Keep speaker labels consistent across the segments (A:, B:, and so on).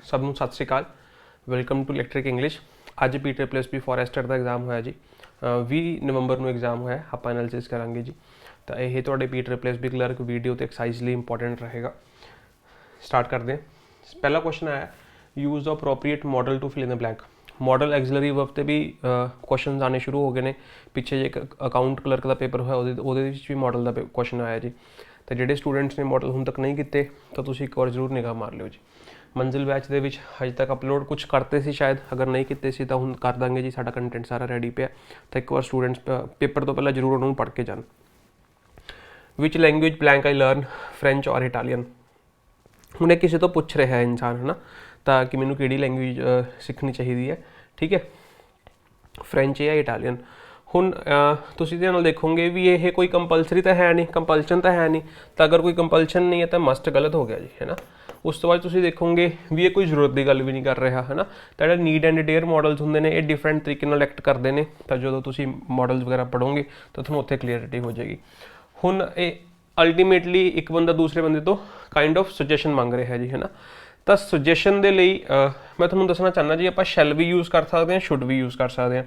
A: सब ਨੂੰ ਸਤਿ ਸ਼੍ਰੀ ਅਕਾਲ। Welcome to electric English. ਅੱਜ PTE+B ਫੋਰੈਸਟਰ ਦਾ ਐਗਜ਼ਾਮ ਹੋਇਆ ਜੀ। 20 ਨਵੰਬਰ ਨੂੰ ਐਗਜ਼ਾਮ ਹੋਇਆ। ਆਪਾਂ ਐਨਾਲਿਸਿਸ ਕਰਾਂਗੇ ਜੀ। ਤਾਂ ਇਹ ਤੁਹਾਡੇ PTE+B ਕਲਰਕ ਵੀਡੀਓ ਤੇ ਐਕਸਰਸਾਈਜ਼ ਲਈ ਇੰਪੋਰਟੈਂਟ ਰਹੇਗਾ। ਸਟਾਰਟ ਕਰਦੇ ਹਾਂ। ਪਹਿਲਾ ਕੁਐਸਚਨ ਆਇਆ, use the appropriate modal to fill in the blank. Modal auxiliary verb ਤੇ ਵੀ ਕੁਐਸਚਨਸ ਆਉਣੇ ਸ਼ੁਰੂ ਹੋ ਗਏ ਨੇ। ਪਿੱਛੇ ਜੇ ਇੱਕ ਅਕਾਊਂਟ ਕਲਰਕ ਦਾ ਪੇਪਰ ਹੋਇਆ ਉਹਦੇ ਵਿੱਚ ਵੀ ਮਾਡਲ ਦਾ ਕੁਐਸਚਨ ਆਇਆ ਜੀ। ਤਾਂ ਜਿਹੜੇ ਸਟੂਡੈਂਟਸ ਨੇ ਮਾਡਲ ਹੁਣ ਤੱਕ ਨਹੀਂ ਕੀਤੇ ਤਾਂ ਤੁਸੀਂ ਇੱਕ ਵਾਰ ਜ਼ਰੂਰ ਨਿਗਾਹ ਮਾਰ ਲਿਓ ਜੀ। ਮੰਜ਼ਿਲ ਬੈਚ ਦੇ ਵਿੱਚ ਹਜੇ ਤੱਕ ਅਪਲੋਡ ਕੁਝ ਕਰਤੇ ਸੀ ਸ਼ਾਇਦ, ਅਗਰ ਨਹੀਂ ਕੀਤੇ ਸੀ ਤਾਂ ਹੁਣ ਕਰ ਦਾਂਗੇ ਜੀ। ਸਾਡਾ ਕੰਟੈਂਟ ਸਾਰਾ ਰੈਡੀ ਪਿਆ, ਤਾਂ ਇੱਕ ਵਾਰ ਸਟੂਡੈਂਟਸ ਪੇਪਰ ਤੋਂ ਪਹਿਲਾਂ ਜ਼ਰੂਰ ਉਹਨੂੰ ਪੜ੍ਹ ਕੇ ਜਾਣ। ਵਿਚ ਲੈਂਗੁਏਜ ਬਲੈਂਕ ਆਈ ਲਰਨ, ਫਰੈਂਚ ਔਰ ਇਟਾਲੀਅਨ। ਹੁਣ ਇਹ ਕਿਸੇ ਤੋਂ ਪੁੱਛ ਰਿਹਾ ਹੈ ਇਨਸਾਨ, ਹੈ ਨਾ, ਤਾਂ ਕਿ ਮੈਨੂੰ ਕਿਹੜੀ ਲੈਂਗੁਏਜ ਸਿੱਖਣੀ ਚਾਹੀਦੀ ਹੈ। ਠੀਕ ਹੈ, ਫਰੈਂਚ ਜਾਂ ਇਟਾਲੀਅਨ। ਹੁਣ ਤੁਸੀਂ ਇਹਦੇ ਨਾਲ ਦੇਖੋਗੇ ਵੀ ਇਹ ਕੋਈ ਕੰਪਲਸਰੀ ਤਾਂ ਹੈ ਨਹੀਂ, ਕੰਪਲਸ਼ਨ ਤਾਂ ਹੈ ਨਹੀਂ। ਤਾਂ ਅਗਰ ਕੋਈ ਕੰਪਲਸ਼ਨ ਨਹੀਂ ਹੈ ਤਾਂ ਮਸਟ ਗਲਤ ਹੋ ਗਿਆ ਜੀ, ਹੈ ਨਾ। ਉਸ ਤੋਂ ਬਾਅਦ ਤੁਸੀਂ ਦੇਖੋਗੇ ਵੀ ਇਹ ਕੋਈ ਜ਼ਰੂਰਤ ਦੀ ਗੱਲ ਵੀ ਨਹੀਂ ਕਰ ਰਿਹਾ, ਹੈ ਨਾ। ਤਾਂ ਜਿਹੜਾ ਨੀਡ ਐਂਡ ਡੇਅਰ ਮਾਡਲਸ ਹੁੰਦੇ ਨੇ ਇਹ ਡਿਫਰੈਂਟ ਤਰੀਕੇ ਨਾਲ ਐਕਟ ਕਰਦੇ ਨੇ। ਤਾਂ ਜਦੋਂ ਤੁਸੀਂ ਮਾਡਲਸ ਵਗੈਰਾ ਪੜ੍ਹੋਗੇ ਤਾਂ ਤੁਹਾਨੂੰ ਉੱਥੇ ਕਲੀਅਰਿਟੀ ਹੋ ਜਾਏਗੀ। ਹੁਣ ਇਹ ਅਲਟੀਮੇਟਲੀ ਇੱਕ ਬੰਦਾ ਦੂਸਰੇ ਬੰਦੇ ਤੋਂ ਕਾਈਂਡ ਆਫ ਸੁਜੈਸ਼ਨ ਮੰਗ ਰਿਹਾ ਜੀ, ਹੈ ਨਾ। ਤਾਂ ਸੁਜੈਸ਼ਨ ਦੇ ਲਈ ਮੈਂ ਤੁਹਾਨੂੰ ਦੱਸਣਾ ਚਾਹੁੰਦਾ ਜੀ, ਆਪਾਂ ਸ਼ੈਲ ਵੀ ਯੂਜ਼ ਕਰ ਸਕਦੇ ਹਾਂ, ਸ਼ੁੱਡ ਵੀ ਯੂਜ਼ ਕਰ ਸਕਦੇ ਹਾਂ।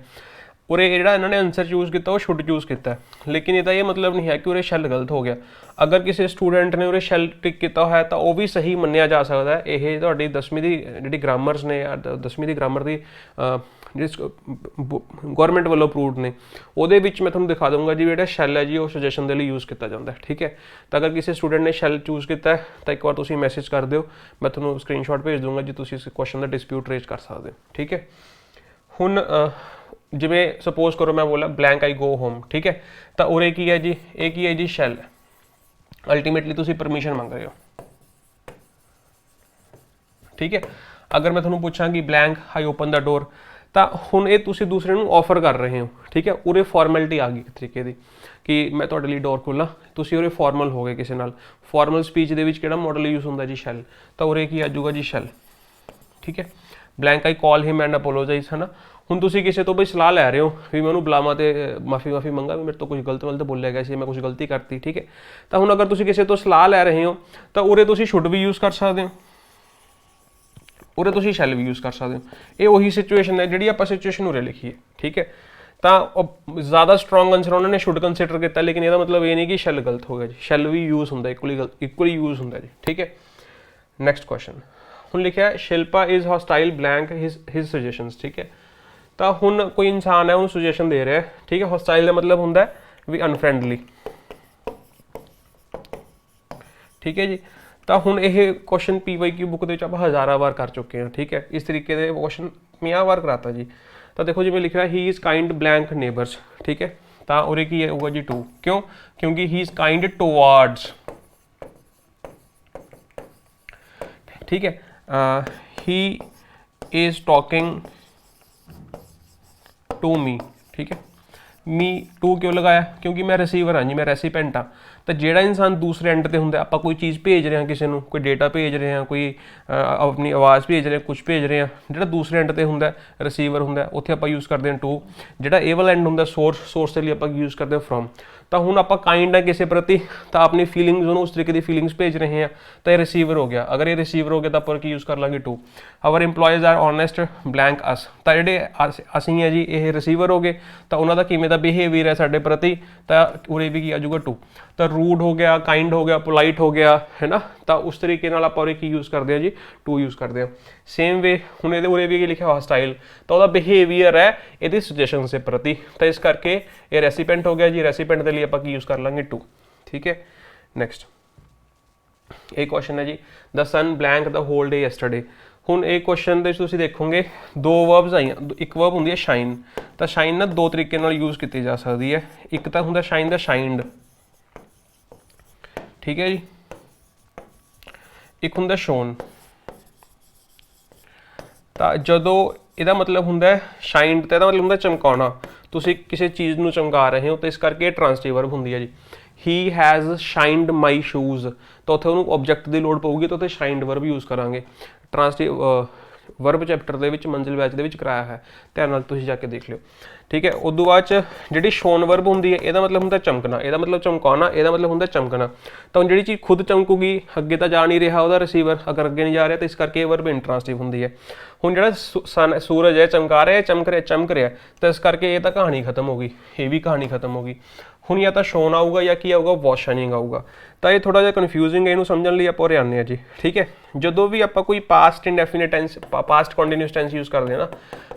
A: ਉਰੇ ਜਿਹੜਾ ਇਹਨਾਂ ਨੇ ਆਨਸਰ ਚੂਜ਼ ਕੀਤਾ ਉਹ ਸ਼ੁੱਡ ਚੂਜ਼ ਕੀਤਾ, ਲੇਕਿਨ ਇਹਦਾ ਇਹ ਮਤਲਬ ਨਹੀਂ ਹੈ ਕਿ ਉਰੇ ਸ਼ੈਲ ਗਲਤ ਹੋ ਗਿਆ। ਅਗਰ ਕਿਸੇ ਸਟੂਡੈਂਟ ਨੇ ਉਰੇ ਸ਼ੈਲ ਟਿਕ ਕੀਤਾ ਹੋਇਆ ਤਾਂ ਉਹ ਵੀ ਸਹੀ ਮੰਨਿਆ ਜਾ ਸਕਦਾ ਹੈ। ਇਹ ਤੁਹਾਡੀ 10ਵੀਂ ਦੀ ਜਿਹੜੀ ਗ੍ਰਾਮਰਸ ਨੇ, 10ਵੀਂ ਦੀ ਗ੍ਰਾਮਰ ਦੀ ਜਿਹੜੀ ਗੌਰਮੈਂਟ ਵੱਲੋਂ ਅਪਰੂਵਡ ਨੇ, ਉਹਦੇ ਵਿੱਚ ਮੈਂ ਤੁਹਾਨੂੰ ਦਿਖਾ ਦਊਂਗਾ ਜੀ ਜਿਹੜਾ ਸ਼ੈਲ ਹੈ ਜੀ ਉਹ ਸੁਜੈਸ਼ਨ ਦੇ ਲਈ ਯੂਜ਼ ਕੀਤਾ ਜਾਂਦਾ ਹੈ। ਠੀਕ ਹੈ, ਤਾਂ ਅਗਰ ਕਿਸੇ ਸਟੂਡੈਂਟ ਨੇ ਸ਼ੈਲ ਚੂਜ਼ ਕੀਤਾ ਤਾਂ ਇੱਕ ਵਾਰ ਤੁਸੀਂ ਮੈਸੇਜ ਕਰ ਦਿਓ, ਮੈਂ ਤੁਹਾਨੂੰ ਸਕਰੀਨਸ਼ਾਟ ਭੇਜ ਦੂੰਗਾ ਜੀ। ਤੁਸੀਂ ਇਸ ਕੁਐਸਚਨ ਦਾ ਡਿਸਪਿਊਟ ਰੇਜ਼ ਕਰ ਸਕਦੇ ਹੋ। ਠੀਕ ਹੈ, ਹੁਣ ਜਿਵੇਂ ਸਪੋਜ਼ ਕਰੋ ਮੈਂ ਬੋਲਾ ਬਲੈਂਕ ਆਈ ਗੋ ਹੋਮ। ਠੀਕ ਹੈ, ਤਾਂ ਉਰੇ ਕੀ ਹੈ ਜੀ, ਇਹ ਕੀ ਹੈ ਜੀ, ਸ਼ੈਲ। ਅਲਟੀਮੇਟਲੀ ਤੁਸੀਂ ਪਰਮਿਸ਼ਨ ਮੰਗ ਰਹੇ ਹੋ। ਠੀਕ ਹੈ, ਅਗਰ ਮੈਂ ਤੁਹਾਨੂੰ ਪੁੱਛਾਂ ਕਿ ਬਲੈਂਕ ਆਈ ਓਪਨ ਦਾ ਡੋਰ, ਤਾਂ ਹੁਣ ਇਹ ਤੁਸੀਂ ਦੂਸਰੇ ਨੂੰ ਆਫਰ ਕਰ ਰਹੇ ਹੋ। ਠੀਕ ਹੈ, ਉਰੇ ਫਾਰਮੈਲਿਟੀ ਆ ਗਈ ਇੱਕ ਤਰੀਕੇ ਦੀ ਕਿ ਮੈਂ ਤੁਹਾਡੇ ਲਈ ਡੋਰ ਖੋਲ੍ਹਾਂ, ਤੁਸੀਂ ਉਰੇ ਫਾਰਮਲ ਹੋ ਗਏ ਕਿਸੇ ਨਾਲ। ਫਾਰਮਲ ਸਪੀਚ ਦੇ ਵਿੱਚ ਕਿਹੜਾ ਮਾਡਲ ਯੂਜ਼ ਹੁੰਦਾ ਜੀ, ਸ਼ੈਲ। ਤਾਂ ਉਰੇ ਕੀ ਆ ਜਾਊਗਾ ਜੀ, ਸ਼ੈਲ। ਠੀਕ ਹੈ, blank I call him and apologise, ਹੈ ਨਾ। ਹੁਣ ਤੁਸੀਂ ਕਿਸੇ ਤੋਂ ਬਈ ਸਲਾਹ ਲੈ ਰਹੇ ਹੋ ਵੀ ਮੈਂ ਉਹਨੂੰ ਬੁਲਾਵਾਂ ਤੇ ਮਾਫੀ ਮੰਗਾ ਵੀ ਮੇਰੇ ਤੋਂ ਕੁਝ ਗਲਤ ਬੋਲਿਆ ਗਿਆ ਸੀ, ਮੈਂ ਕੁਝ ਗਲਤੀ ਕਰਤੀ। ਠੀਕ ਹੈ, ਤਾਂ ਹੁਣ ਅਗਰ ਤੁਸੀਂ ਕਿਸੇ ਤੋਂ ਸਲਾਹ ਲੈ ਰਹੇ ਹੋ ਤਾਂ ਉਰੇ ਤੁਸੀਂ ਸ਼ੁੱਡ ਵੀ ਯੂਜ਼ ਕਰ ਸਕਦੇ ਹੋ, ਉਰੇ ਤੁਸੀਂ ਸ਼ੈਲ ਵੀ ਯੂਜ਼ ਕਰ ਸਕਦੇ ਹੋ। ਇਹ ਉਹੀ ਸਿਚੁਏਸ਼ਨ ਹੈ ਜਿਹੜੀ ਆਪਾਂ ਸਿਚੁਏਸ਼ਨ ਉਰੇ ਲਿਖੀ ਹੈ। ਠੀਕ ਹੈ, ਤਾਂ ਜ਼ਿਆਦਾ ਸਟਰੋਂਗ ਆਨਸਰ ਉਹਨਾਂ ਨੇ ਸ਼ੁੱਡ ਕੰਸੀਡਰ ਕੀਤਾ, ਲੇਕਿਨ ਇਹਦਾ ਮਤਲਬ ਇਹ ਨਹੀਂ ਕਿ ਸ਼ੈਲ ਗਲਤ ਹੋ ਗਿਆ ਜੀ। ਸ਼ੈਲ ਵੀ ਯੂਜ਼ ਹੁੰਦਾ, ਇਕੁਅਲੀ ਯੂਜ਼ ਹੁੰਦਾ ਜੀ। ਠੀਕ ਹੈ, ਨੈਕਸਟ ਕੁਐਸਚਨ। ਹੁਣ ਲਿਖਿਆ Shilpa is hostile blank his suggestions. ਠੀਕ ਹੈ, ਤਾਂ ਹੁਣ ਕੋਈ ਇਨਸਾਨ ਹੈ ਉਹਨੂੰ ਸੁਜੈਸ਼ਨ ਦੇ ਰਿਹਾ। ਠੀਕ ਹੈ, ਹੌਸਟਾਈਲ ਦਾ ਮਤਲਬ ਹੁੰਦਾ ਵੀ ਅਨਫਰੈਂਡਲੀ। ਠੀਕ ਹੈ ਜੀ, ਤਾਂ ਹੁਣ ਇਹ ਕੁਐਸਚਨ PYQ ਬੁੱਕ ਦੇ ਵਿੱਚ ਆਪਾਂ ਹਜ਼ਾਰਾਂ ਵਾਰ ਕਰ ਚੁੱਕੇ ਹਾਂ। ਠੀਕ ਹੈ, ਇਸ ਤਰੀਕੇ ਦੇ ਕੁਐਸਚਨ 50 ਵਾਰ ਕਰਾਤਾ ਜੀ। ਤਾਂ ਦੇਖੋ ਜਿਵੇਂ ਲਿਖਿਆ ਹੀ ਇਜ਼ ਕਾਈਂਡ ਬਲੈਂਕ ਨੇਬਰਸ। ਠੀਕ ਹੈ, ਤਾਂ ਉਰੇ ਕੀ ਹੋਊਗਾ ਜੀ, ਟੂ। ਕਿਉਂ? ਕਿਉਂਕਿ ਹੀ ਇਜ਼ ਕਾਈਂਡ ਟੂਵਾਰਡਸ। ਠੀਕ ਹੈ, he is talking to me. ਠੀਕ ਹੈ, ਮੀ ਟੂ ਕਿਉਂ ਲਗਾਇਆ? ਕਿਉਂਕਿ ਮੈਂ ਰਿਸੀਵਰ ਹਾਂ ਜੀ, ਮੈਂ ਰੈਸੀਪੈਂਟ ਹਾਂ। ਤਾਂ ਜਿਹੜਾ ਇਨਸਾਨ ਦੂਸਰੇ ਐਂਡ ਤੇ ਹੁੰਦਾ, ਆਪਾਂ ਕੋਈ ਚੀਜ਼ ਭੇਜ ਰਹੇ ਹਾਂ ਕਿਸੇ ਨੂੰ, ਕੋਈ ਡੇਟਾ ਭੇਜ ਰਹੇ ਹਾਂ, ਕੋਈ ਆਪਣੀ ਆਵਾਜ਼ ਭੇਜ ਰਹੇ ਹਾਂ, ਕੁਝ ਭੇਜ ਰਹੇ ਹਾਂ, ਜਿਹੜਾ ਦੂਸਰੇ ਐਂਡ ਤੇ ਹੁੰਦਾ ਰਿਸੀਵਰ ਹੁੰਦਾ, ਉੱਥੇ ਆਪਾਂ ਯੂਜ਼ ਕਰਦੇ ਹਾਂ ਟੂ। ਜਿਹੜਾ ਇਹ ਵਾਲਾ ਐਂਡ ਹੁੰਦਾ ਸੋਰਸ ਦੇ ਲਈ ਆਪਾਂ ਯੂਜ਼ ਕਰਦੇ ਹਾਂ ਫਰੋਮ। ਤਾਂ ਹੁਣ ਆਪਾਂ ਕਾਈਂਡ ਹੈ ਕਿਸੇ ਪ੍ਰਤੀ, ਤਾਂ ਆਪਣੀ ਫੀਲਿੰਗਸ ਉਹਨੂੰ ਉਸ ਤਰੀਕੇ ਦੀ ਫੀਲਿੰਗਸ ਭੇਜ ਰਹੇ ਹਾਂ, ਤਾਂ ਇਹ ਰਿਸੀਵਰ ਹੋ ਗਿਆ। ਅਗਰ ਇਹ ਰਿਸੀਵਰ ਹੋ ਗਿਆ ਤਾਂ ਆਪਾਂ ਕੀ ਯੂਜ਼ ਕਰ ਲਾਂਗੇ, to. Our employees are honest blank us. ਤਾਂ ਜਿਹੜੇ ਅਸੀਂ ਹੈ ਜੀ ਇਹ ਰਿਸੀਵਰ ਹੋ ਗਏ, ਤਾਂ ਉਹਨਾਂ ਦਾ ਕਿਵੇਂ ਦਾ ਬਿਹੇਵੀਅਰ ਹੈ ਸਾਡੇ ਪ੍ਰਤੀ, ਤਾਂ ਉਰੇ ਵੀ ਕੀ ਆ ਜਾਊਗਾ, ਟੂ। ਤਾਂ ਰੂਡ ਹੋ ਗਿਆ, ਕਾਈਂਡ ਹੋ ਗਿਆ, ਪੋਲਾਈਟ ਹੋ ਗਿਆ, ਹੈ ਨਾ। ਤਾਂ ਉਸ ਤਰੀਕੇ ਨਾਲ ਆਪਾਂ ਉਰੇ ਕੀ ਯੂਜ਼ ਕਰਦੇ ਹਾਂ ਜੀ, ਟੂ ਯੂਜ਼ ਕਰਦੇ ਹਾਂ। ਸੇਮ ਵੇ ਹੁਣ ਇਹਦੇ ਉਰੇ ਵੀ ਕੀ ਲਿਖਿਆ ਹੋਇਆ, ਸਟਾਈਲ। ਤਾਂ ਉਹਦਾ ਬਿਹੇਵੀਅਰ ਹੈ ਇਹਦੀ ਸੁਜੈਸ਼ਨ ਦੇ ਪ੍ਰਤੀ, ਤਾਂ ਇਸ ਕਰਕੇ ਇਹ ਰੈਸੀਪੈਂਟ ਹੋ ਗਿਆ ਜੀ। ਰੈਸੀਪੈਂਟ ਦੇ ਲਈ ਆਪਾਂ ਕੀ ਯੂਜ਼ ਕਰ ਲਾਂਗੇ, ਟੂ। ਠੀਕ ਹੈ, ਨੈਕਸਟ ਇਹ ਕੁਐਸਚਨ ਹੈ ਜੀ, ਦ ਸਨ ਬਲੈਂਕ ਦਾ ਹੋਲ ਡੇ ਯੈਸਟਰਡੇ। ਹੁਣ ਇਹ ਕੁਐਸਚਨ ਦੇ ਤੁਸੀਂ ਦੇਖੋਗੇ ਦੋ ਵਰਬਸ ਆਈਆਂ। ਇੱਕ ਵਰਬ ਹੁੰਦੀ ਹੈ ਸ਼ਾਈਨ। ਤਾਂ ਸ਼ਾਈਨ ਨਾ ਦੋ ਤਰੀਕੇ ਨਾਲ ਯੂਜ਼ ਕੀਤੀ ਜਾ ਸਕਦੀ ਹੈ। ਇੱਕ ਤਾਂ ਹੁੰਦਾ ਸ਼ਾਈਨ ਦਾ ਸ਼ਾਈਨਡ। ਠੀਕ ਹੈ ਜੀ, ਇੱਕ ਹੁੰਦਾ ਸ਼ੋਨ। ਤਾਂ ਜਦੋਂ ਇਹਦਾ ਮਤਲਬ ਹੁੰਦਾ ਸ਼ਾਈਨਡ, ਤਾਂ ਇਹਦਾ ਮਤਲਬ ਹੁੰਦਾ ਚਮਕਾਉਣਾ। ਤੁਸੀਂ ਕਿਸੇ ਚੀਜ਼ ਨੂੰ ਚਮਕਾ ਰਹੇ ਹੋ, ਤਾਂ ਇਸ ਕਰਕੇ ਇਹ ਟ੍ਰਾਂਸਟਿਵ ਵਰਬ ਹੁੰਦੀ ਹੈ ਜੀ। He has shined my shoes. ਤਾਂ ਉੱਥੇ ਉਹਨੂੰ ਆਬਜੈਕਟ ਦੀ ਲੋੜ ਪਊਗੀ, ਤਾਂ ਉੱਥੇ ਸ਼ਾਈਨਡ ਵਰਬ ਯੂਜ਼ ਕਰਾਂਗੇ। ਟ੍ਰਾਂਸਟਿਵ ਵਰਬ ਚੈਪਟਰ ਦੇ ਵਿੱਚ ਮੰਜ਼ਿਲ ਬੈਚ ਦੇ ਵਿੱਚ ਕਰਾਇਆ ਹੈ, ਧਿਆਨ ਨਾਲ ਤੁਸੀਂ ਜਾ ਕੇ ਦੇਖ ਲਿਓ, ਠੀਕ ਹੈ। ਉਦੋਂ ਬਾਅਦ ਚ ਜਿਹੜੀ ਸ਼ੋਨ ਵਰਬ ਹੁੰਦੀ ਹੈ ਇਹਦਾ ਮਤਲਬ ਹੁੰਦਾ ਚਮਕਣਾ, ਇਹਦਾ ਮਤਲਬ ਚਮਕਾਉਣਾ, ਇਹਦਾ ਮਤਲਬ ਹੁੰਦਾ ਚਮਕਣਾ। ਤਾਂ ਹੁਣ ਜਿਹੜੀ ਚੀਜ਼ ਖੁਦ ਚਮਕੂਗੀ, ਅੱਗੇ ਤਾਂ ਜਾ ਨਹੀਂ ਰਿਹਾ ਉਹਦਾ ਰਿਸੀਵਰ, ਅਗਰ ਅੱਗੇ ਨਹੀਂ ਜਾ ਰਿਹਾ ਤਾਂ ਇਸ ਕਰਕੇ ਇਹ ਵਰਬ ਇੰਟਰਾਂਸਿਟਿਵ ਹੁੰਦੀ ਹੈ। ਹੁਣ ਜਿਹੜਾ ਸੂਰਜ ਹੈ ਚਮਕਾ ਰਿਹਾ, ਚਮਕ ਰਿਹਾ, ਤਾਂ ਇਸ ਕਰਕੇ ਇਹ ਤਾਂ ਕਹਾਣੀ ਖਤਮ ਹੋ ਗਈ, ਇਹ ਵੀ ਕਹਾਣੀ ਖਤਮ ਹੋ ਗਈ। ਹੁਣ ਜਾਂ ਤਾਂ ਸ਼ੋਨ ਆਊਗਾ ਜਾਂ ਕੀ ਆਊਗਾ, ਵਾਸ ਸ਼ਾਈਨਿੰਗ ਆਊਗਾ। ਤਾਂ ਇਹ ਥੋੜਾ ਜਿਹਾ ਕਨਫਿਊਜ਼ਿੰਗ ਹੈ, ਇਹਨੂੰ ਸਮਝਣ ਲਈ ਆਪਾਂ ਉਰੇ ਆਉਂਦੇ ਹਾਂ ਜੀ, ਠੀਕ ਹੈ। ਜਦੋਂ ਵੀ ਆਪਾਂ ਕੋਈ past indefinite tense, past continuous tense use ਕਰਦੇ ਹਾਂ ਨਾ,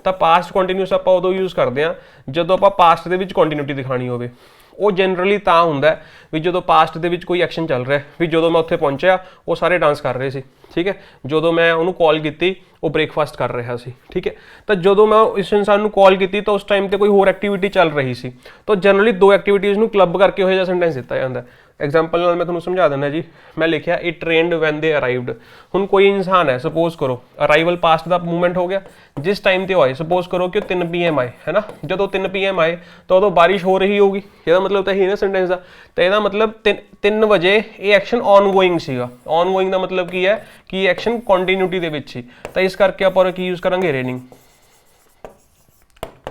A: ਤਾਂ ਪਾਸਟ ਕੰਟੀਨਿਊਸ ਆਪਾਂ ਉਦੋਂ ਯੂਜ਼ ਕਰਦੇ ਹਾਂ ਜਦੋਂ ਆਪਾਂ ਪਾਸਟ ਦੇ ਵਿੱਚ ਕੰਟੀਨਿਊਟੀ ਦਿਖਾਣੀ ਹੋਵੇ। ਉਹ ਜਨਰਲੀ ਤਾਂ ਹੁੰਦਾ ਵੀ ਜਦੋਂ ਪਾਸਟ ਦੇ ਵਿੱਚ ਕੋਈ ਐਕਸ਼ਨ ਚੱਲ ਰਿਹਾ, ਵੀ ਜਦੋਂ ਮੈਂ ਉੱਥੇ ਪਹੁੰਚਿਆ ਉਹ ਸਾਰੇ ਡਾਂਸ ਕਰ ਰਹੇ ਸੀ, ਠੀਕ ਹੈ। ਜਦੋਂ ਮੈਂ ਉਹਨੂੰ ਕਾਲ ਕੀਤੀ ਉਹ ਬ੍ਰੇਕਫਾਸਟ ਕਰ ਰਿਹਾ ਸੀ, ਠੀਕ ਹੈ। ਤਾਂ ਜਦੋਂ ਮੈਂ ਇਸ ਇਨਸਾਨ ਨੂੰ ਕਾਲ ਕੀਤੀ ਤਾਂ ਉਸ ਟਾਈਮ ਤੇ ਕੋਈ ਹੋਰ ਐਕਟੀਵਿਟੀ ਚੱਲ ਰਹੀ ਸੀ। ਤਾਂ ਜਨਰਲੀ ਦੋ ਐਕਟੀਵਿਟੀਜ਼ ਨੂੰ ਕਲੱਬ ਕਰਕੇ ਹੋਇਆ ਸੈਂਟੈਂਸ ਦਿੱਤਾ ਜਾਂਦਾ। ਐਗਜ਼ਾਮਪਲ ਨਾਲ ਮੈਂ ਤੁਹਾਨੂੰ ਸਮਝਾ ਦਿੰਦਾ ਜੀ, ਮੈਂ ਲਿਖਿਆ ਇਟ ਰੇਨਡ ਵੈਨ ਦੇ ਅਰਾਈਵਡ। ਹੁਣ ਕੋਈ ਇਨਸਾਨ ਹੈ, ਸਪੋਜ਼ ਕਰੋ ਅਰਾਈਵਲ ਪਾਸਟ ਦਾ ਮੂਵਮੈਂਟ ਹੋ ਗਿਆ, ਜਿਸ ਟਾਈਮ ਤੇ ਉਹ ਆਏ, ਸਪੋਜ਼ ਕਰੋ ਕਿ ਉਹ 3 PM ਆਏ, ਹੈ ਨਾ। ਜਦੋਂ 3 PM ਆਏ ਤਾਂ ਉਦੋਂ ਬਾਰਿਸ਼ ਹੋ ਰਹੀ ਹੋਊਗੀ, ਇਹਦਾ ਮਤਲਬ ਤਾਂ ਇਹੀ ਨਾ ਸੈਂਟੈਂਸ ਦਾ। ਤਾਂ ਇਹਦਾ ਮਤਲਬ 3 ਵਜੇ ਇਹ ਐਕਸ਼ਨ ਔਨਗੋਇੰਗ ਸੀਗਾ। ਔਨਗੋਇੰਗ ਦਾ ਮਤਲਬ ਕੀ ਹੈ ਕਿ ਐਕਸ਼ਨ ਕੰਟੀਨਿਊਟੀ ਦੇ ਵਿੱਚ ਸੀ, ਤਾਂ ਇਸ ਕਰਕੇ ਆਪਾਂ ਕੀ ਯੂਜ਼ ਕਰਾਂਗੇ, ਰੇਨਿੰਗ,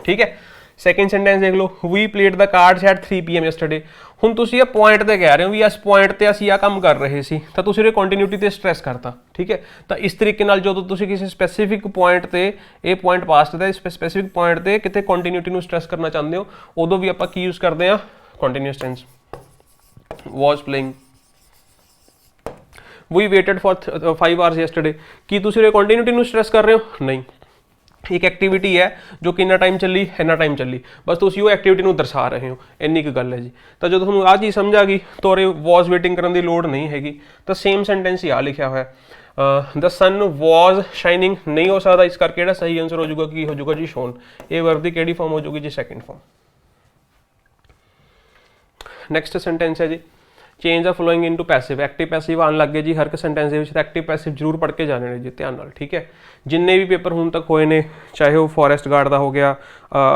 A: ਠੀਕ ਹੈ। ਸੈਕਿੰਡ ਸੈਂਟੈਂਸ ਦੇਖ ਲਓ, we played the cards at 3 PM yesterday. ਹੁਣ ਤੁਸੀਂ ਇਹ ਪੁਆਇੰਟ ਤੇ ਕਹਿ ਰਹੇ ਹੋ ਵੀ ਇਸ ਪੁਆਇੰਟ ਤੇ ਅਸੀਂ ਆਹ ਕੰਮ ਕਰ ਰਹੇ ਸੀ, ਤਾਂ ਤੁਸੀਂ ਇਹ ਕੰਟੀਨਿਊਟੀ ਤੇ ਸਟ੍ਰੈਸ ਕਰਤਾ, ਠੀਕ ਹੈ। ਤਾਂ ਇਸ ਤਰੀਕੇ ਨਾਲ ਜਦੋਂ ਤੁਸੀਂ ਕਿਸੇ ਸਪੈਸੀਫਿਕ ਪੁਆਇੰਟ ਤੇ, ਇਹ ਪੁਆਇੰਟ ਪਾਸਟ ਦਾ, ਸਪੈਸੀਫਿਕ ਪੁਆਇੰਟ ਤੇ ਕਿਤੇ ਕੰਟੀਨਿਊਟੀ ਨੂੰ ਸਟ੍ਰੈਸ ਕਰਨਾ ਚਾਹੁੰਦੇ ਹੋ, ਉਦੋਂ ਵੀ ਆਪਾਂ ਕੀ ਯੂਜ਼ ਕਰਦੇ ਹਾਂ, continuous tense. Was playing, we waited for 5 hours yesterday. ਕੀ ਤੁਸੀਂ ਇਹ ਕੰਟੀਨਿਊਟੀ ਨੂੰ ਸਟ੍ਰੈਸ ਕਰ ਰਹੇ ਹੋ, ਨਹੀਂ। ਇੱਕ ਐਕਟੀਵਿਟੀ ਹੈ ਜੋ ਕਿੰਨਾ ਟਾਈਮ ਚੱਲੀ, ਇੰਨਾ ਟਾਈਮ ਚੱਲੀ, ਬਸ ਤੁਸੀਂ ਉਹ ਐਕਟੀਵਿਟੀ ਨੂੰ ਦਰਸਾ ਰਹੇ ਹੋ, ਇੰਨੀ ਕੁ ਗੱਲ ਹੈ ਜੀ। ਤਾਂ ਜਦੋਂ ਤੁਹਾਨੂੰ ਆਹ ਚੀਜ਼ ਸਮਝ ਆ ਗਈ ਤਾਂ ਉਰੇ ਵਾਸ ਵੇਟਿੰਗ ਕਰਨ ਦੀ ਲੋੜ ਨਹੀਂ ਹੈਗੀ। ਤਾਂ ਸੇਮ ਸੈਂਟੈਂਸ ਹੀ ਆ ਲਿਖਿਆ ਹੋਇਆ, ਦ ਸਨ ਵਾਸ ਸ਼ਾਈਨਿੰਗ ਨਹੀਂ ਹੋ ਸਕਦਾ, ਇਸ ਕਰਕੇ ਜਿਹੜਾ ਸਹੀ ਆਨਸਰ ਹੋ ਜਾਊਗਾ ਕੀ ਹੋ ਜਾਊਗਾ ਜੀ, ਸ਼ੋਨ। ਇਹ ਵਰਬ ਦੀ ਕਿਹੜੀ ਫਾਰਮ ਹੋ ਜਾਊਗੀ ਜੀ, ਸੈਕਿੰਡ ਫਾਰਮ। ਨੈਕਸਟ ਸੈਂਟੈਂਸ ਹੈ ਜੀ, change the following into passive. Active passive ਆਉਣ ਲੱਗ ਗਏ ਜੀ ਹਰ ਇੱਕ ਸੈਂਟੈਂਸ ਦੇ ਵਿੱਚ, ਤਾਂ ਐਕਟਿਵ ਪੈਸਿਵ ਜ਼ਰੂਰ ਪੜ੍ਹ ਕੇ ਜਾਣੇ ਨੇ ਜੀ, ਧਿਆਨ ਨਾਲ, ਠੀਕ ਹੈ। ਜਿੰਨੇ ਵੀ ਪੇਪਰ ਹੁਣ ਤੱਕ ਹੋਏ ਨੇ, ਚਾਹੇ ਉਹ ਫੋਰੈਸਟ ਗਾਰਡ ਦਾ ਹੋ ਗਿਆ,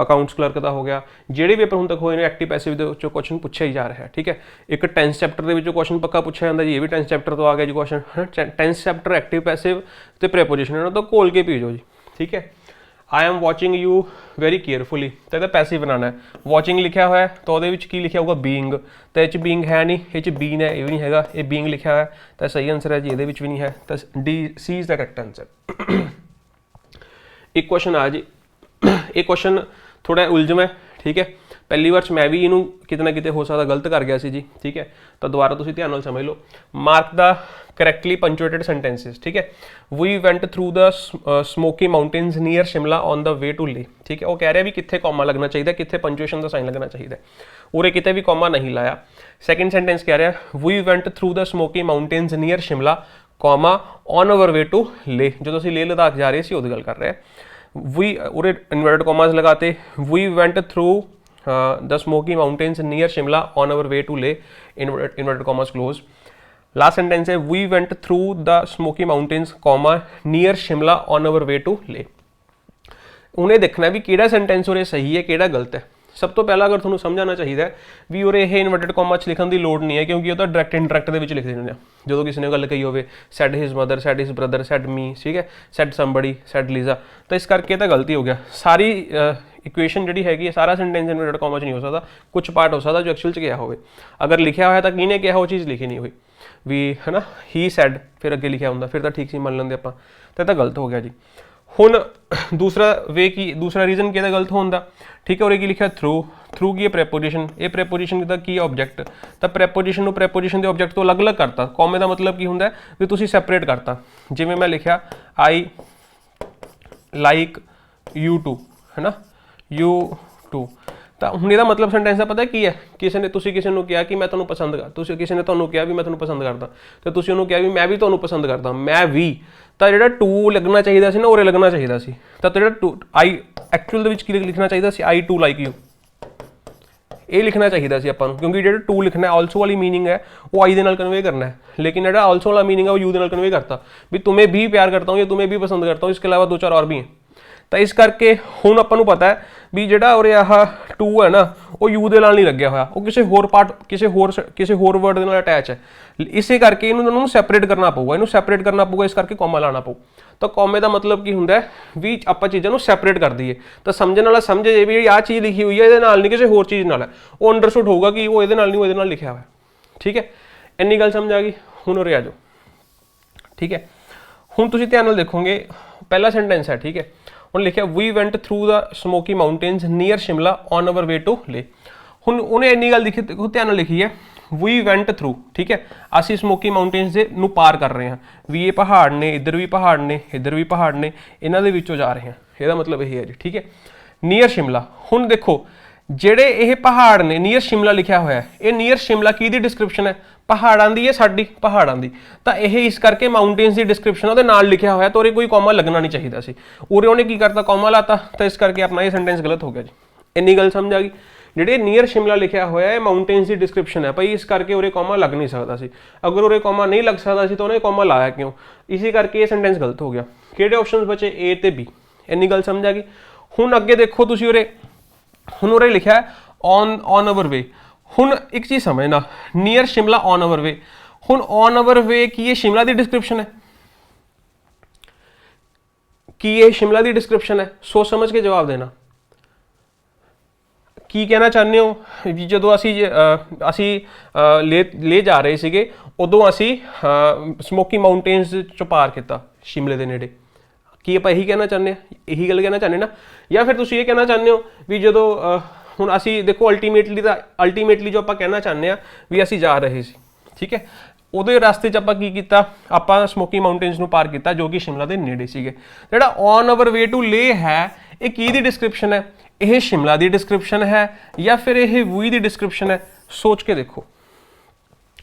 A: ਅਕਾਊਂਟਸ ਕਲਰਕ ਦਾ ਹੋ ਗਿਆ, ਜਿਹੜੇ ਪੇਪਰ ਹੁਣ ਤੱਕ ਹੋਏ ਨੇ ਐਕਟਿਵ ਪੈਸਿਵ ਦੇ ਵਿੱਚੋਂ ਕੁਐਸਚਨ ਪੁੱਛਿਆ ਹੀ ਜਾ ਰਿਹਾ, ਠੀਕ ਹੈ। ਇੱਕ ਟੈਂਸ ਚੈਪਟਰ ਦੇ ਵਿੱਚੋਂ ਕੁਐਸਚਨ ਪੱਕਾ ਪੁੱਛਿਆ ਜਾਂਦਾ ਜੀ, ਇਹ ਵੀ ਟੈਂਸ ਚੈਪਟਰ ਤੋਂ ਆ ਗਿਆ ਜੀ question. Tense chapter, active passive ਤੇ ਪ੍ਰੈਪੋਜੀਸ਼ਨ, ਇਹਨਾਂ ਤੋਂ ਘੋਲ ਕੇ ਭੇਜੋ ਜੀ, ਠੀਕ ਹੈ। I am watching you very carefully, तो यह पैसिव बनाना है। वॉचिंग लिखा हुआ है तो वो की लिखा होगा बीइंग, तो ये बीइंग है नहीं, ये बीन है, ये भी नहीं है, ये बीइंग लिखा हुआ है, तो सही आंसर है जी, ये भी नहीं है, तो D C is the correct answer. एक क्वेश्चन आ जी, एक क्वेश्चन थोड़ा उलझम है, ठीक है। पहली बार मैं भी इनू कितना किते हो सकता गलत कर गया सी जी, ठीक है। तो दोबारा तुसीं ध्यान नाल समझ लो। Mark the correctly punctuated sentences, ठीक है। We went through the smoky mountains near Shimla on the way to Leh, ठीक है। वो कह रहा है भी कित्थे कॉमा लगना चाहिए, कित्थे पंचुएशन का साइन लगना चाहिए, उरे किते भी कॉमा नहीं लाया। सैकेंड सेंटेंस कह रहा है we went through the smoky mountains near Shimla comma on our way to Leh, जो असीं लेह लद्दाख जा रहे सी उहदी गल कर रहे हैं। वी उरे इन्वर्टेड कॉमास लगाते, we went through the smoky mountains near Shimla on our way to Leh, inverted commas close. Last sentence है we went through the smoky mountains comma near Shimla on our way to Leh. उन्हें देखना भी किहड़ा सेंटेंस उरे सही है किहड़ा गलत है। सब तो पहला अगर तुहानूं समझाना चाहिए भी उरे ये इन्वर्टेड कॉमा च लिखण दी लोड़ नहीं है, क्योंकि वो तो डायरैक्ट इंडायरैक्ट दे विच लिख दिंदे ने। जो किसी ने गल कही होवे said his mother, said his brother, said me, ठीक है, सैड समबडी, सैड लीजा, तो इस करके तो गलती हो गया। सारी इक्वेशन जी हैगी, सारा सेंटेंस इन्वर्टेड कॉमा च नहीं हो सकता, कुछ पार्ट हो सकता जो एक्चुअल च गया होवे। अगर लिखा होया तो किहने कहा वो चीज़ लिखी नहीं हुई भी, है ना, ही सैड फिर अगे लिखा होंदा, फिर तो ठीक सी मान लेंगे आपां, तो गलत हो गया जी। हुण दूसरा वे की, दूसरा रीजन कि गलत होने का, ठीक है। और की लिखा थ्रू, थ्रू की प्रेपोजिशन, ये प्रेपोजिशन का की ऑब्जेक्ट, तो प्रेपोजिशन प्रेपोजिशन के ऑब्जेक्ट तो अलग अलग करता। कॉमे का मतलब की होंदा भी तुसीं सैपरेट करता, जिवें मैं लिखा आई लाइक यू टू, है ना, यू टू, तो हुण इहदा मतलब सेंटेंस का पता की है, किसी ने तुसीं किसी नूं कहा कि मैं तुहानूं पसंद कर, तुसीं किसी ने तुहानूं कहा भी मैं तुहानूं पसंद करदा, तो तुसीं उहनूं कहा भी मैं भी तुहानूं पसंद करदा, मैं भी, तो जिहड़ा टू लगना चाहिए सी ना उरे लगना चाहिए सी, तो जिहड़ा टू आई एक्चुअल दे विच की लिखना चाहिए सी आई टू लाइक यू, ये लिखना चाहिए सी आपां नूं, क्योंकि जिहड़ा टू लिखना है ऑल्सो वाली मीनिंग है वो आई दे नाल कन्वे करना है, लेकिन जिहड़ा ऑल्सो वाला मीनिंग है वो यू दे नाल कन्वे करता भी तुम्हें भी प्यार करता हूँ या तुम्हें भी पसंद करता हूँ, इसके अलावा दो चार और भी हैं। ਤਾਂ ਇਸ ਕਰਕੇ ਹੁਣ ਆਪਾਂ ਨੂੰ ਪਤਾ ਹੈ ਵੀ ਜਿਹੜਾ ਉਰੇ ਆਹ 2 ਹੈ ਨਾ ਉਹ ਯੂ ਦੇ ਨਾਲ ਨਹੀਂ ਲੱਗਿਆ ਹੋਇਆ, ਉਹ ਕਿਸੇ ਹੋਰ ਪਾਰਟ ਕਿਸੇ ਹੋਰ ਵਰਡ ਦੇ ਨਾਲ ਅਟੈਚ ਹੈ। ਇਸੇ ਕਰਕੇ ਇਹਨੂੰ ਦੋਨਾਂ ਨੂੰ ਸੈਪਰੇਟ ਕਰਨਾ ਪਊਗਾ, ਇਹਨੂੰ ਸੈਪਰੇਟ ਕਰਨਾ ਪਊਗਾ, ਇਸ ਕਰਕੇ ਕੌਮਾ ਲਾਣਾ ਪਊ। ਤਾਂ ਕੌਮੇ ਦਾ ਮਤਲਬ ਕੀ ਹੁੰਦਾ ਹੈ ਵੀ ਆਪਾਂ ਚੀਜ਼ਾਂ ਨੂੰ ਸੈਪਰੇਟ ਕਰ ਦਈਏ, ਤਾਂ ਸਮਝਣ ਵਾਲਾ ਸਮਝੇ ਜੇ ਵੀ ਆਹ ਚੀਜ਼ ਲਿਖੀ ਹੋਈ ਹੈ ਇਹਦੇ ਨਾਲ ਨਹੀਂ ਕਿਸੇ ਹੋਰ ਚੀਜ਼ ਨਾਲ ਹੈ, ਉਹ ਅੰਡਰਸਟੂਡ ਹੋਊਗਾ ਕਿ ਉਹ ਇਹਦੇ ਨਾਲ ਨਹੀਂ, ਉਹ ਇਹਦੇ ਨਾਲ ਲਿਖਿਆ ਹੋਇਆ। ਠੀਕ ਹੈ, ਇੰਨੀ ਗੱਲ ਸਮਝ ਆ ਗਈ। ਹੁਣ ਉਰੇ ਆ ਜਾਓ। ਠੀਕ ਹੈ, ਹੁਣ ਤੁਸੀਂ ਧਿਆਨ ਨਾਲ ਦੇਖੋਗੇ, ਪਹਿਲਾ ਸੈਂਟੈਂਸ ਹੈ। ਠੀਕ ਹੈ, ਹੁਣ ਲਿਖਿਆ we went through the smoky mountains near Shimla on our way to Leh. ਹੁਣ ਉਹਨੇ ਇੰਨੀ ਗੱਲ ਲਿਖੀ, ਦੇਖੋ ਧਿਆਨ ਨਾਲ ਲਿਖੀ ਹੈ, ਵੀ ਵੈਂਟ ਥਰੂ। ਠੀਕ ਹੈ, ਅਸੀਂ ਸਮੋਕੀ ਮਾਊਂਟੇਨਸ ਦੇ ਨੂੰ ਪਾਰ ਕਰ ਰਹੇ ਹਾਂ, ਵੀ ਇਹ ਪਹਾੜ ਨੇ, ਇੱਧਰ ਵੀ ਪਹਾੜ ਨੇ, ਇੱਧਰ ਵੀ ਪਹਾੜ ਨੇ, ਇਹਨਾਂ ਦੇ ਵਿੱਚੋਂ ਜਾ ਰਹੇ ਹਾਂ, ਇਹਦਾ ਮਤਲਬ ਇਹ ਹੈ ਜੀ। ਠੀਕ ਹੈ, ਨੀਅਰ ਸ਼ਿਮਲਾ। ਹੁਣ ਦੇਖੋ ਜਿਹੜੇ ਇਹ ਪਹਾੜ ਨੇ, ਨੀਅਰ ਸ਼ਿਮਲਾ ਲਿਖਿਆ ਹੋਇਆ ਹੈ, ਇਹ ਨੀਅਰ ਸ਼ਿਮਲਾ ਕੀ ਦੀ ਡਿਸਕ੍ਰਿਪਸ਼ਨ ਹੈ? ਪਹਾੜਾਂ ਦੀ ਹੈ, ਸਾਡੀ ਪਹਾੜਾਂ ਦੀ। ਤਾਂ ਇਹ ਇਸ ਕਰਕੇ ਮਾਊਂਟੇਨਸ ਦੀ ਡਿਸਕ੍ਰਿਪਸ਼ਨ ਉਹਦੇ ਨਾਲ ਲਿਖਿਆ ਹੋਇਆ, ਤਾਂ ਉਰੇ ਕੋਈ ਕੌਮਾ ਲੱਗਣਾ ਨਹੀਂ ਚਾਹੀਦਾ ਸੀ, ਉਰੇ ਉਹਨੇ ਕੀ ਕਰਤਾ, ਕੌਮਾ ਲਾਤਾ, ਤਾਂ ਇਸ ਕਰਕੇ ਆਪਣਾ ਇਹ ਸੈਂਟੈਂਸ ਗਲਤ ਹੋ ਗਿਆ ਜੀ। ਇੰਨੀ ਗੱਲ ਸਮਝ ਆ ਗਈ। ਜਿਹੜੇ ਨੀਅਰ ਸ਼ਿਮਲਾ ਲਿਖਿਆ ਹੋਇਆ ਹੈ ਮਾਊਂਟੇਨਸ ਦੀ ਡਿਸਕ੍ਰਿਪਸ਼ਨ ਹੈ ਭਾਈ, ਇਸ ਕਰਕੇ ਉਰੇ ਕੌਮਾ ਲੱਗ ਨਹੀਂ ਸਕਦਾ ਸੀ। ਅਗਰ ਉਰੇ ਕੌਮਾ ਨਹੀਂ ਲੱਗ ਸਕਦਾ ਸੀ ਤਾਂ ਉਹਨੇ ਕੌਮਾ ਲਾਇਆ ਕਿਉਂ? ਇਸੇ ਕਰਕੇ ਇਹ ਸੈਂਟੈਂਸ ਗਲਤ ਹੋ ਗਿਆ। ਕਿਹੜੇ ਆਪਸ਼ਨਸ ਬਚੇ? A ਤੇ B। ਇੰਨੀ ਗੱਲ ਸਮਝ ਆ ਗਈ। ਹੁਣ ਅੱਗੇ ਦੇਖੋ ਤੁਸੀਂ ਉਰੇ, ਹੁਣ ਉਰੇ ਲਿਖਿਆ ਔਨ ਆਵਰ ਵੇ। ਹੁਣ ਇੱਕ ਚੀਜ਼ ਸਮਝਣਾ, ਨੀਅਰ ਸ਼ਿਮਲਾ ਔਨ ਆਵਰ ਵੇ। ਹੁਣ ਔਨ ਆਵਰ ਵੇ ਕੀ ਇਹ ਸ਼ਿਮਲਾ ਦੀ ਡਿਸਕ੍ਰਿਪਸ਼ਨ ਹੈ? ਕੀ ਇਹ ਸ਼ਿਮਲਾ ਦੀ ਡਿਸਕ੍ਰਿਪਸ਼ਨ ਹੈ? ਸੋਚ ਸਮਝ ਕੇ ਜਵਾਬ ਦੇਣਾ। ਕੀ ਕਹਿਣਾ ਚਾਹੁੰਦੇ ਹੋ ਵੀ ਜਦੋਂ ਅਸੀਂ ਲੇ ਜਾ ਰਹੇ ਸੀਗੇ ਉਦੋਂ ਅਸੀਂ ਸਮੋਕੀ ਮਾਊਂਟੇਨਸ ਚੋਂ ਪਾਰ ਕੀਤਾ ਸ਼ਿਮਲੇ ਦੇ ਨੇੜੇ, ਕੀ ਆਪਾਂ ਇਹੀ ਕਹਿਣਾ ਚਾਹੁੰਦੇ ਹਾਂ? ਇਹੀ ਗੱਲ ਕਹਿਣਾ ਚਾਹੁੰਦੇ ਨਾ? ਜਾਂ ਫਿਰ ਤੁਸੀਂ ਇਹ ਕਹਿਣਾ ਚਾਹੁੰਦੇ ਹੋ ਵੀ ਜਦੋਂ ਹੁਣ ਅਸੀਂ ਦੇਖੋ ਅਲਟੀਮੇਟਲੀ ਜੋ ਆਪਾਂ ਕਹਿਣਾ ਚਾਹੁੰਦੇ ਹਾਂ ਵੀ ਅਸੀਂ ਜਾ ਰਹੇ ਸੀ, ਠੀਕ ਹੈ, ਉਹਦੇ ਰਸਤੇ 'ਚ ਆਪਾਂ ਕੀ ਕੀਤਾ, ਆਪਾਂ ਸਮੋਕੀ ਮਾਊਂਟੇਨਸ ਨੂੰ ਪਾਰ ਕੀਤਾ ਜੋ ਕਿ ਸ਼ਿਮਲਾ ਦੇ ਨੇੜੇ ਸੀਗੇ। ਜਿਹੜਾ ਔਨ ਆਵਰ ਵੇ ਟੂ ਲੇ ਹੈ, ਇਹ ਕੀ ਦੀ ਡਿਸਕ੍ਰਿਪਸ਼ਨ ਹੈ? ਇਹ ਸ਼ਿਮਲਾ ਦੀ ਡਿਸਕ੍ਰਿਪਸ਼ਨ ਹੈ ਜਾਂ ਫਿਰ ਇਹ ਵੀ ਦੀ ਡਿਸਕ੍ਰਿਪਸ਼ਨ ਹੈ? ਸੋਚ ਕੇ ਦੇਖੋ।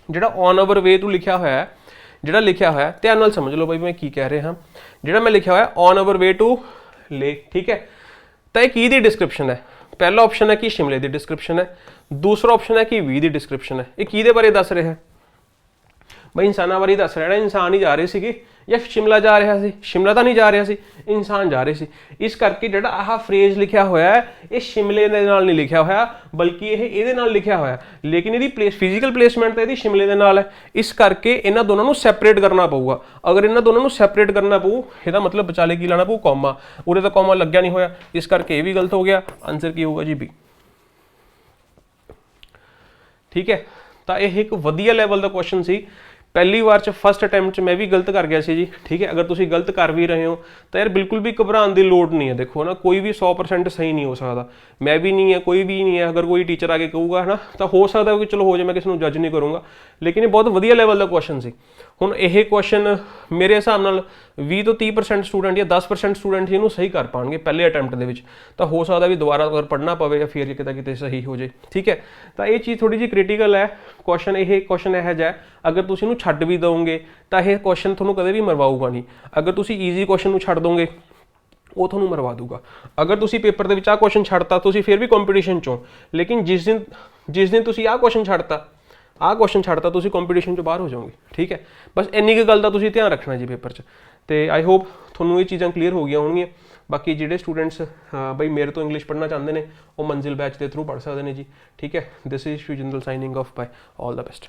A: ਜਿਹੜਾ ਔਨ ਆਵਰ ਵੇ ਟੂ ਲਿਖਿਆ ਹੋਇਆ ਹੈ, ਜਿਹੜਾ ਲਿਖਿਆ ਹੋਇਆ, ਧਿਆਨ ਨਾਲ ਸਮਝ ਲਓ ਬਾਈ ਮੈਂ ਕੀ ਕਹਿ ਰਿਹਾ ਹਾਂ। ਜਿਹੜਾ ਮੈਂ ਲਿਖਿਆ ਹੋਇਆ ਔਨ ਆਵਰ ਵੇ ਟੂ ਲੇ, ਠੀਕ ਹੈ, ਤਾਂ ਇਹ ਕੀ ਦੀ ਡਿਸਕ੍ਰਿਪਸ਼ਨ ਹੈ? ਪਹਿਲਾ ਆਪਸ਼ਨ ਹੈ ਕਿ ਸ਼ਿਮਲੇ ਦੀ ਡਿਸਕ੍ਰਿਪਸ਼ਨ ਹੈ, ਦੂਸਰਾ ਆਪਸ਼ਨ ਹੈ ਕਿ ਵੀ ਦੀ ਡਿਸਕ੍ਰਿਪਸ਼ਨ ਹੈ। ਇਹ ਕਿਹਦੇ ਬਾਰੇ ਦੱਸ ਰਿਹਾ ਹੈ ਬਈ? ਇਨਸਾਨਾਂ ਬਾਰੇ ਦੱਸ ਰਿਹਾ। ਇਨਸਾਨ ਹੀ ਜਾ ਰਹੇ ਸੀਗੇ ਜਾਂ ਸ਼ਿਮਲਾ ਜਾ ਰਿਹਾ ਸੀ? ਸ਼ਿਮਲਾ ਤਾਂ ਨਹੀਂ ਜਾ ਰਿਹਾ ਸੀ, ਇਨਸਾਨ ਜਾ ਰਹੇ ਸੀ। ਇਸ ਕਰਕੇ ਜਿਹੜਾ ਆਹ ਫਰੇਜ਼ ਲਿਖਿਆ ਹੋਇਆ ਹੈ ਇਹ ਸ਼ਿਮਲੇ ਦੇ ਨਾਲ ਨਹੀਂ ਲਿਖਿਆ ਹੋਇਆ, ਬਲਕਿ ਇਹ ਇਹਦੇ ਨਾਲ ਲਿਖਿਆ ਹੋਇਆ, ਲੇਕਿਨ ਇਹਦੀ ਫਿਜ਼ੀਕਲ ਪਲੇਸਮੈਂਟ ਤਾਂ ਇਹਦੀ ਸ਼ਿਮਲੇ ਦੇ ਨਾਲ ਹੈ। ਇਸ ਕਰਕੇ ਇਹਨਾਂ ਦੋਨਾਂ ਨੂੰ ਸੈਪਰੇਟ ਕਰਨਾ ਪਊਗਾ। ਅਗਰ ਇਹਨਾਂ ਦੋਨਾਂ ਨੂੰ ਸੈਪਰੇਟ ਕਰਨਾ ਪਊ, ਇਹਦਾ ਮਤਲਬ ਵਿਚਾਲੇ ਕੀ ਲਾਣਾ ਪਊ? ਕੌਮਾ। ਉਰੇ ਤਾਂ ਕੌਮਾ ਲੱਗਿਆ ਨਹੀਂ ਹੋਇਆ, ਇਸ ਕਰਕੇ ਇਹ ਵੀ ਗਲਤ ਹੋ ਗਿਆ। ਆਨਸਰ ਕੀ ਹੋਊਗਾ ਜੀ? ਬੀ। ਠੀਕ ਹੈ, ਤਾਂ ਇਹ ਇੱਕ ਵਧੀਆ ਲੈਵਲ ਦਾ ਕੁਐਸਚਨ ਸੀ। ਪਹਿਲੀ ਵਾਰ ਚ ਫਸਟ ਅਟੈਂਪਟ 'ਚ ਮੈਂ ਵੀ ਗਲਤ ਕਰ ਗਿਆ ਸੀ ਜੀ। ਠੀਕ ਹੈ, ਅਗਰ ਤੁਸੀਂ ਗਲਤ ਕਰ ਵੀ ਰਹੇ ਹੋ ਤਾਂ ਯਾਰ ਬਿਲਕੁਲ ਵੀ ਘਬਰਾਉਣ ਦੀ ਲੋੜ ਨਹੀਂ ਹੈ। ਦੇਖੋ ਨਾ, ਕੋਈ ਵੀ 100% ਸਹੀ ਨਹੀਂ ਹੋ ਸਕਦਾ, ਮੈਂ ਵੀ ਨਹੀਂ ਹੈ, ਕੋਈ ਵੀ ਨਹੀਂ ਹੈ। ਅਗਰ ਕੋਈ ਟੀਚਰ ਆ ਕੇ ਕਹੂਗਾ ਹੈ ਨਾ, ਤਾਂ ਹੋ ਸਕਦਾ ਕਿ ਚਲੋ ਹੋ ਜਾਏ, ਮੈਂ ਕਿਸੇ ਨੂੰ ਜੱਜ ਨਹੀਂ ਕਰੂੰਗਾ, ਲੇਕਿਨ ਇਹ ਬਹੁਤ ਵਧੀਆ ਲੈਵਲ ਦਾ ਕੁਐਸਚਨ ਸੀ। ਹੁਣ ਇਹ ਕੁਐਸਚਨ ਮੇਰੇ ਹਿਸਾਬ ਨਾਲ 20 ਤੋਂ 30% ਸਟੂਡੈਂਟ ਜਾਂ 10% ਸਟੂਡੈਂਟ ਹੀ ਇਹਨੂੰ ਸਹੀ ਕਰ ਪਾਉਣਗੇ ਪਹਿਲੇ ਅਟੈਂਪਟ ਦੇ ਵਿੱਚ। ਤਾਂ ਹੋ ਸਕਦਾ ਵੀ ਦੁਬਾਰਾ ਅਗਰ ਪੜ੍ਹਨਾ ਪਵੇ ਜਾਂ ਫਿਰ ਕਿਤੇ ਸਹੀ ਹੋ ਜਾਏ। ਠੀਕ ਹੈ, ਤਾਂ ਇਹ ਚੀਜ਼ ਥੋੜੀ ਜਿਹੀ ਕ੍ਰਿਟੀਕਲ ਹੈ। ਕੁਐਸਚਨ ਇਹੋ ਜਿਹਾ, ਅਗਰ ਤੁਸੀਂ ਇਹਨੂੰ ਛੱਡ ਵੀ ਦਿਓਗੇ ਤਾਂ ਇਹ ਕੁਐਸਚਨ ਤੁਹਾਨੂੰ ਕਦੇ ਵੀ ਮਰਵਾਊਗਾ ਨਹੀਂ। ਅਗਰ ਤੁਸੀਂ ਈਜ਼ੀ ਕੁਐਸਚਨ ਨੂੰ ਛੱਡ ਦੋਗੇ ਉਹ ਤੁਹਾਨੂੰ ਮਰਵਾ ਦੂਗਾ। ਅਗਰ ਤੁਸੀਂ ਪੇਪਰ ਦੇ ਵਿੱਚ ਆਹ ਕੁਐਸਚਨ ਛੱਡਤਾ, ਤੁਸੀਂ ਫਿਰ ਵੀ ਕੰਪੀਟੀਸ਼ਨ ਚੋਂ, ਲੇਕਿਨ ਜਿਸ ਦਿਨ ਤੁਸੀਂ ਆਹ ਕੁਐਸਚਨ ਛੱਡਤਾ ਤੁਸੀਂ ਕੰਪੀਟੀਸ਼ਨ ਚੋਂ ਬਾਹਰ ਹੋ ਜਾਓਗੇ। ਠੀਕ ਹੈ, ਬਸ ਇੰਨੀ ਕੁ ਗੱਲ ਦਾ ਤੁਸੀਂ ਧਿਆਨ ਰੱਖਣਾ ਜੀ ਪੇਪਰ 'ਚ। ਤੇ ਆਈ ਹੋਪ ਤੁਹਾਨੂੰ ਇਹ ਚੀਜ਼ਾਂ ਕਲੀਅਰ ਹੋ ਗਈਆਂ ਹੋਣਗੀਆਂ। ਬਾਕੀ ਜਿਹੜੇ ਸਟੂਡੈਂਟਸ ਬਈ ਮੇਰੇ ਤੋਂ ਇੰਗਲਿਸ਼ ਪੜ੍ਹਨਾ ਚਾਹੁੰਦੇ ਨੇ ਉਹ ਮੰਜ਼ਿਲ ਬੈਚ ਦੇ ਥਰੂ ਪੜ੍ਹ ਸਕਦੇ ਨੇ ਜੀ। ਠੀਕ ਹੈ, this is Shujindal signing off bye, all the best.